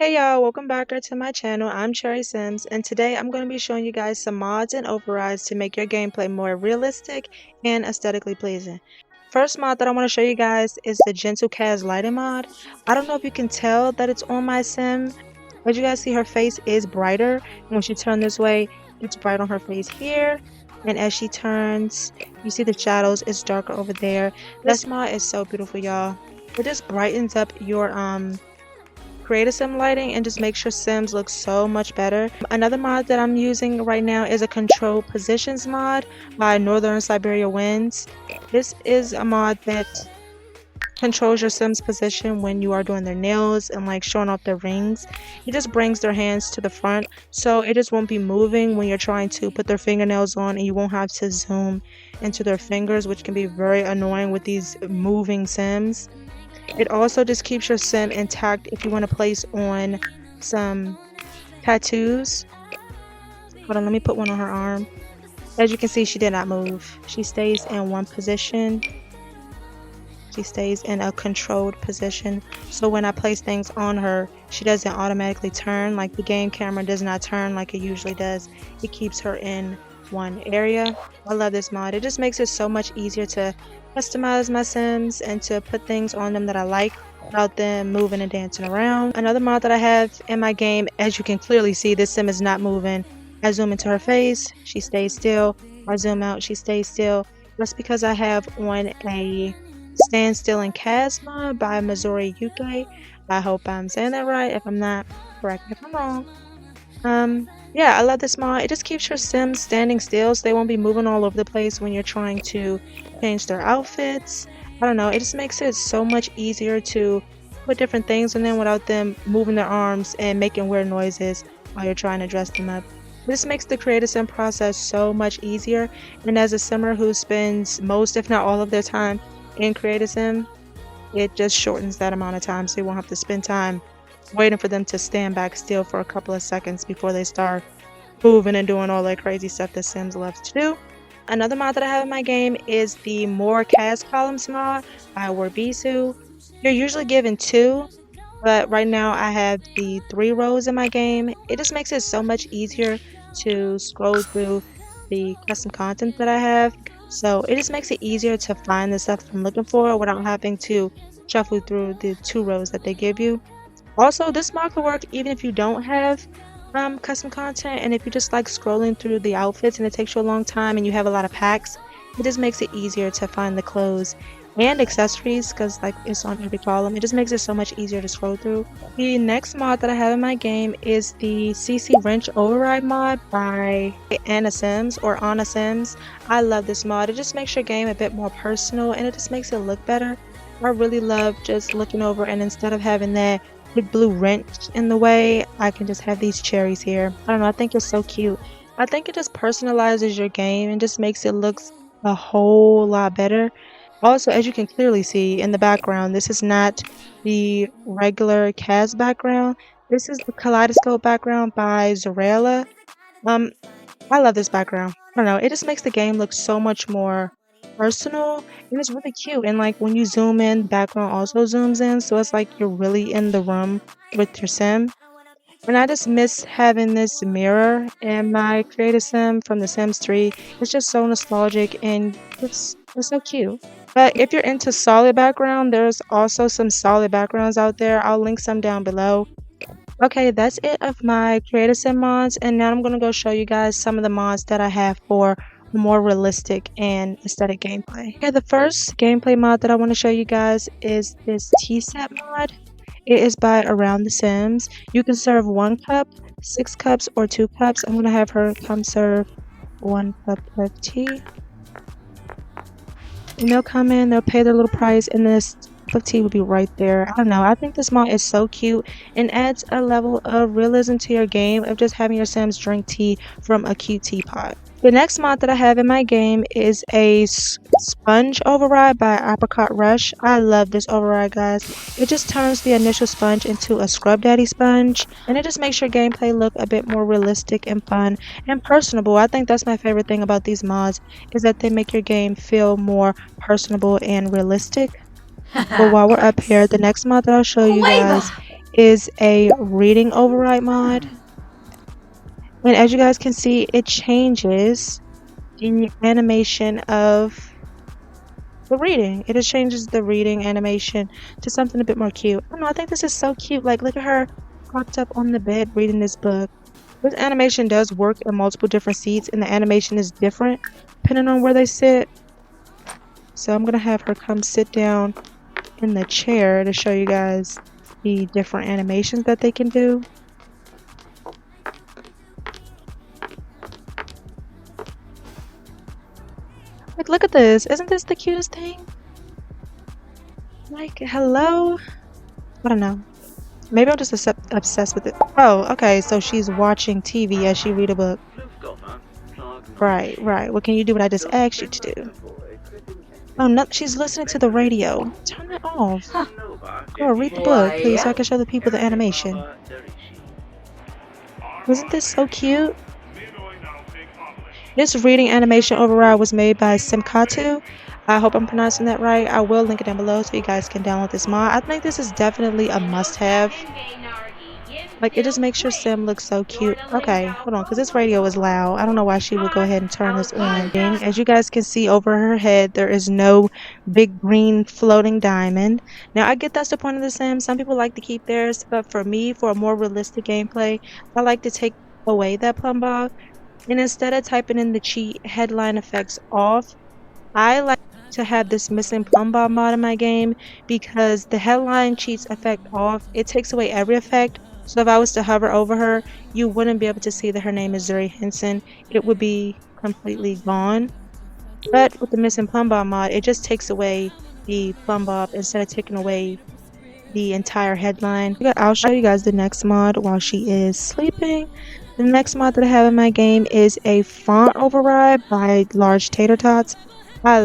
Hey y'all, welcome back to my channel. I'm Cherry Sims, and today I'm going to be showing you guys some mods and overrides to make your gameplay more realistic and aesthetically pleasing. First mod that I want to show you guys is the Gentle Kaz lighting mod. I don't know if you can tell that it's on my sim, but you guys see her face is brighter. And when she turns this way, it's bright on her face here. And as she turns, you see the shadows, it's darker over there. This mod is so beautiful, y'all. It just brightens up your create a sim lighting and just makes your sims look so much better. Another mod that I'm using right now is a control positions mod by Northern Siberia Winds. This is a mod that controls your sims position when you are doing their nails and like showing off their rings. It just brings their hands to the front so it just won't be moving when you're trying to put their fingernails on, and you won't have to zoom into their fingers, which can be very annoying with these moving sims. It also just keeps your sim intact if you want to place on some tattoos. Hold on, let me put one on her arm. As you can see, she did not move. She stays in one position. She stays in a controlled position. So when I place things on her, she doesn't automatically turn. Like the game camera does not turn like it usually does. It keeps her in one area. I love this mod. It just makes it so much easier to customize my sims and to put things on them that I like without them moving and dancing around. Another mod that I have in my game, as you can clearly see, this sim is not moving. I zoom into her face, she stays still. I zoom out, she stays still. That's because I have on a Stand Still in Kaz mod by Missouri UK. I hope I'm saying that right. If I'm not, correct me if I'm wrong. Yeah, I love this mod. It just keeps your sims standing still so they won't be moving all over the place when you're trying to change their outfits. I don't know, it just makes it so much easier to put different things in them without them moving their arms and making weird noises while you're trying to dress them up. This makes the creative sim process so much easier, and as a simmer who spends most if not all of their time in creative sim, it just shortens that amount of time so you won't have to spend time waiting for them to stand back still for a couple of seconds before they start moving and doing all that crazy stuff that Sims loves to do. Another mod that I have in my game is the More Cast Columns mod by Warbisu. You're usually given 2, but right now I have the 3 rows in my game. It just makes it so much easier to scroll through the custom content that I have. So it just makes it easier to find the stuff I'm looking for without having to shuffle through the 2 rows that they give you. Also, this mod will work even if you don't have custom content, and if you just like scrolling through the outfits and it takes you a long time and you have a lot of packs, it just makes it easier to find the clothes and accessories because like it's on every column. It just makes it so much easier to scroll through. The next mod that I have in my game is the CC Wrench Override mod by Anna Sims or Anna Sims. I love this mod. It just makes your game a bit more personal and it just makes it look better. I really love just looking over, and instead of having that big blue wrench in the way, I can just have these cherries here. I don't know, I think it's so cute. I think it just personalizes your game and just makes it look a whole lot better. Also, as you can clearly see in the background, this is not the regular Kaz background. This is the Kaleidoscope background by Zarela. Um, I love this background. I don't know, it just makes the game look so much more personal, and it's really cute. And like when you zoom in, the background also zooms in, so it's like you're really in the room with your sim. And I just miss having this mirror in my creative sim from The Sims 3. It's just so nostalgic and it's so cute. But if you're into solid background, there's also some solid backgrounds out there. I'll link some down below. Okay, that's it of my creative sim mods, and now I'm gonna go show you guys some of the mods that I have for more realistic and aesthetic gameplay. Okay, the first gameplay mod that I want to show you guys is this tea set mod. It is by Around the Sims. You can serve 1 cup, 6 cups, or 2 cups. I'm gonna have her come serve 1 cup of tea. And they'll come in, they'll pay their little price, and this cup of tea will be right there. I don't know, I think this mod is so cute and adds a level of realism to your game of just having your Sims drink tea from a cute teapot. The next mod that I have in my game is a sponge override by Apricot Rush. I love this override, guys. It just turns the initial sponge into a Scrub Daddy sponge, and it just makes your gameplay look a bit more realistic and fun and personable. I think that's my favorite thing about these mods, is that they make your game feel more personable and realistic. But while we're up here, the next mod that I'll show you guys is a reading override mod. And as you guys can see, it changes the animation of the reading. It just changes the reading animation to something a bit more cute. I don't know, I think this is so cute. Like, look at her propped up on the bed reading this book. This animation does work in multiple different seats, and the animation is different depending on where they sit. So I'm gonna have her come sit down in the chair to show you guys the different animations that they can do. Like, look at this. Isn't this the cutest thing? Like, hello? I don't know. Maybe I'm just obsessed with it. Oh, okay. So she's watching TV as she read a book. Right. What can you do what I just asked you to do? Oh, no. She's listening to the radio. Turn it off. Girl, read the book, please, so I can show the people the animation. Wasn't this so cute? This reading animation override was made by Simkatu. I hope I'm pronouncing that right. I will link it down below so you guys can download this mod. I think this is definitely a must-have. Like, it just makes your sim look so cute. Okay, hold on, because this radio is loud. I don't know why she would go ahead and turn this on. As you guys can see over her head, there is no big green floating diamond. Now, I get that's the point of the sim. Some people like to keep theirs, but for me, for a more realistic gameplay, I like to take away that plumb bob. And instead of typing in the cheat headline effects off, I like to have this missing plumb bob mod in my game because the headline cheats effect off, it takes away every effect. So if I was to hover over her, you wouldn't be able to see that her name is Zuri Henson. It would be completely gone. But with the missing plumb bob mod, it just takes away the plumb bob instead of taking away the entire headline. I'll show you guys the next mod while she is sleeping. The next mod that I have in my game is a font override by Large Tater Tots. I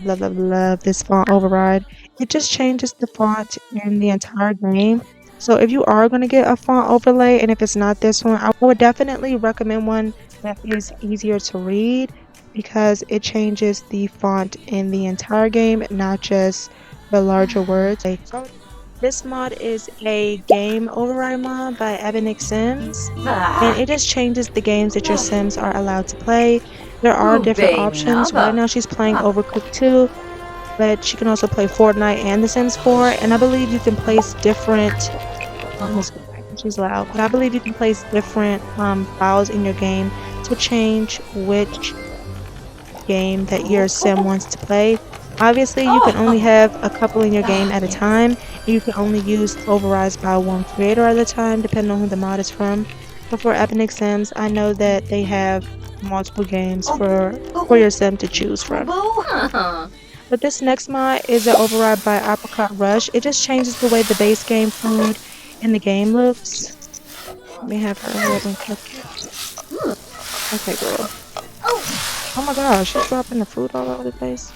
love this font override. It just changes the font in the entire game. So if you are going to get a font overlay, and if it's not this one, I would definitely recommend one that is easier to read because it changes the font in the entire game, not just the larger words. This mod is a game override mod by Ebonic Sims, and it just changes the games that your Sims are allowed to play. There are different options. Right now she's playing Overcooked 2, but she can also play Fortnite and The Sims 4, and I believe you can place different... She's loud, but I believe you can place different files in your game to change which game that your Sim wants to play. Obviously, you can only have a couple in your game at a time. You can only use overrides by one creator at a time, depending on who the mod is from. But for Ebonic Sims, I know that they have multiple games for your Sim to choose from. But this next mod is an override by Apricot Rush. It just changes the way the base game food in the game looks. Let me have her ahead and cook it. Okay, girl. Oh my gosh, she's dropping the food all over the place.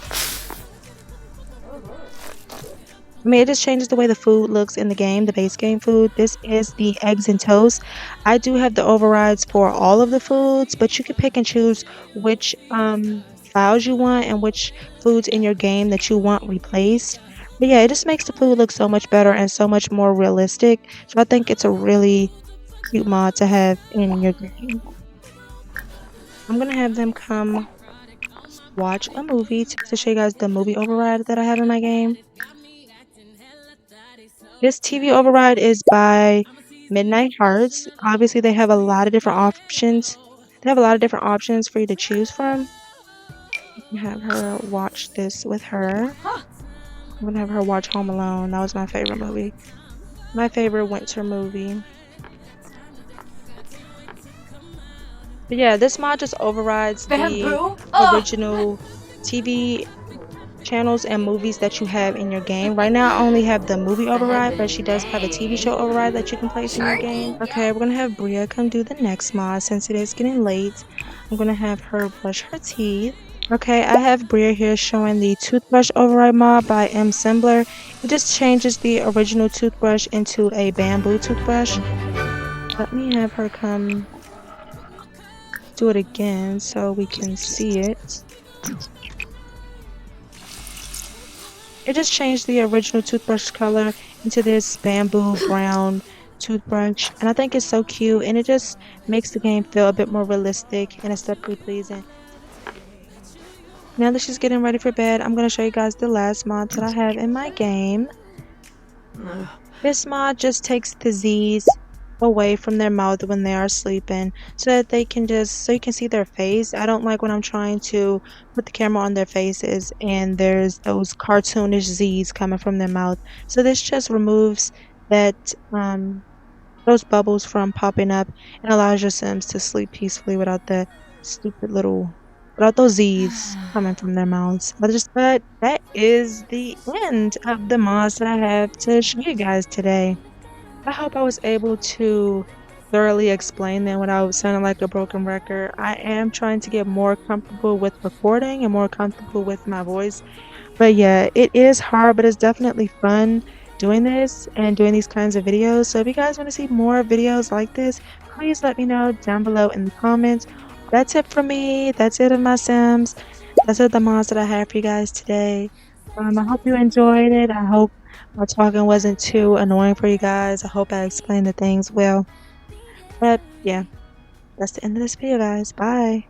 I mean, it just changes the way the food looks in the game, the base game food. This is the eggs and toast. I do have the overrides for all of the foods, but you can pick and choose which files you want and which foods in your game that you want replaced. But yeah, it just makes the food look so much better and so much more realistic. So I think it's a really cute mod to have in your game. I'm gonna have them come watch a movie to show you guys the movie override that I have in my game. This TV override is by Midnight Hearts. Obviously, they have a lot of different options. They have a lot of different options for you to choose from. You can have her watch this with her. I'm gonna have her watch Home Alone. That was my favorite movie. My favorite winter movie. But yeah, this mod just overrides the original TV channels and movies that you have in your game. Right now I only have the movie override, but she does have a TV show override that you can place in your game. Okay, we're gonna have Bria come do the next mod since it is getting late. I'm gonna have her brush her teeth. Okay, I have Bria here showing the toothbrush override mod by M. Sembler. It just changes the original toothbrush into a bamboo toothbrush. Let me have her come do it again so we can see it. It just changed the original toothbrush color into this bamboo brown toothbrush, and I think it's so cute, and it just makes the game feel a bit more realistic and aesthetically pleasing. Now that she's getting ready for bed, I'm going to show you guys the last mod that I have in my game. This mod just takes the Z's away from their mouth when they are sleeping so that they can so you can see their face. I don't like when I'm trying to put the camera on their faces and there's those cartoonish Z's coming from their mouth. So this just removes that those bubbles from popping up and allows your Sims to sleep peacefully without the stupid little without those Z's coming from their mouths. But that is the end of the mods that I have to show you guys today. I hope I was able to thoroughly explain them without sounding like a broken record. I am trying to get more comfortable with recording and more comfortable with my voice. But yeah, it is hard, but it's definitely fun doing this and doing these kinds of videos. So if you guys want to see more videos like this, please let me know down below in the comments. That's it for me. That's it of my Sims. That's it the mods that I have for you guys today. I hope you enjoyed it. I hope my talking wasn't too annoying for you guys. I hope I explained the things well. But yeah, that's the end of this video, guys. Bye.